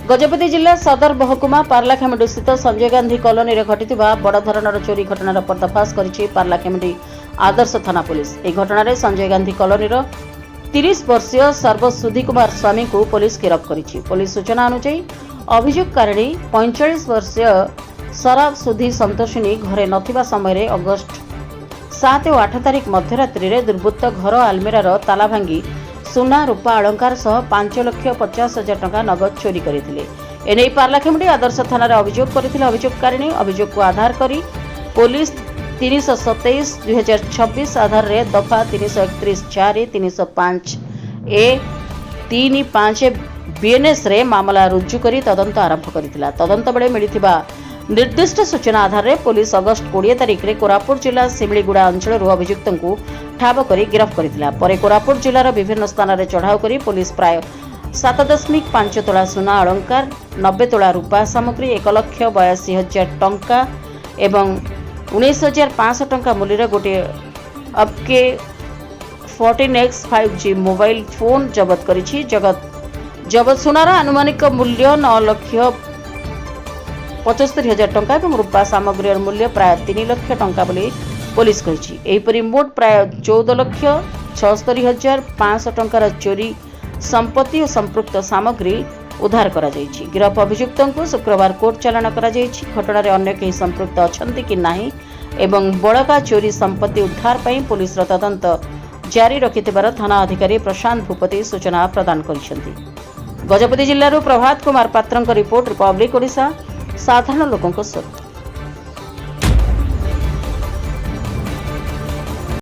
गजपति जिला सदर महकुमा पार्लाखेमुंडी स्थित संजय गांधी कॉलोनी रे घटिथिबा बड़ धरणर चोरी घटनार पर्दाफाश करिछि पार्लाखेमुंडी आदर्श थाना पुलिस। एही घटनारे संजय गांधी कॉलोनी 30 वर्षीय सर्वसुधी कुमार स्वामी को पुलिस गिरफ्त करिछि। पुलिस सूचना अनुसार अभियोगकारिणी 45 वर्षीय शराब सुधी संतोषिनी घरे नथिबा समय अगस्ट 7 और 8 तारिख मध्यरात्रि रे दुर्बृत्त घर आलमेरार ताला भांगी सुना रूपा अलंकार सह 5,50,000 टंका नगद चोरी करथिले। एने पार्लाखेमुंडी आदर्श थाना रे अभियोग करथिले अभियोगकारिणी। अभियोग को आधार करी पुलिस 327/2026 आधार रे दफा 331(4) 305 ए 35 बीएनएस रे मामला रुजु करी तदंत आरंभ करथिला। तदंत बेले मिलिथिबा निर्दिष्ट सूचना आधार रे पुलिस अगस्ट 20 तारिख रे कोरापुट जिला सिमलीगुड़ा अंचल अभियुक्त को ठाब करी गिरफ्त करथिला। परे कोरापुट जिलार विभिन्न स्थान रे चढ़ाऊ करी पुलिस प्राय 7.5 तोला सुना अलंकार 90 तोला रूपा सामग्री 1,82,000 टंका एवं 19,500 टंका मूल्य गोटे अपके 14X 5G मोबाइल फोन जबत करिछि। जबत सुनार आनुमानिक मूल्य 9,75,000 टंका और रूपा सामग्री मूल्य प्राय 3 लाख टंका बोली पुलिस कहिछि। एहिपरि मोट प्राय 14,76,500 टंकार चोरी संपत्ति और संपृक्त सामग्री उद्धार करा जाइछि। गिरफ अभियुक्तों को शुक्रवार कोर्ट चालान करा जाइछि। घटना रे अन्य केही संपृक्त अछंती कि नाही एवं बड़का चोरी संपत्ति उद्धार पई पुलिस तदंत जारी रखिथिबार थाना अधिकारी प्रशांत भूपति सूचना प्रदान करिसेंती। गजपति जिल्लारू प्रभात कुमार पात्रଙ୍କ रिपोर्ट रिपब्लिक ओडिशा साधारण लोकଙ୍କ स्वर।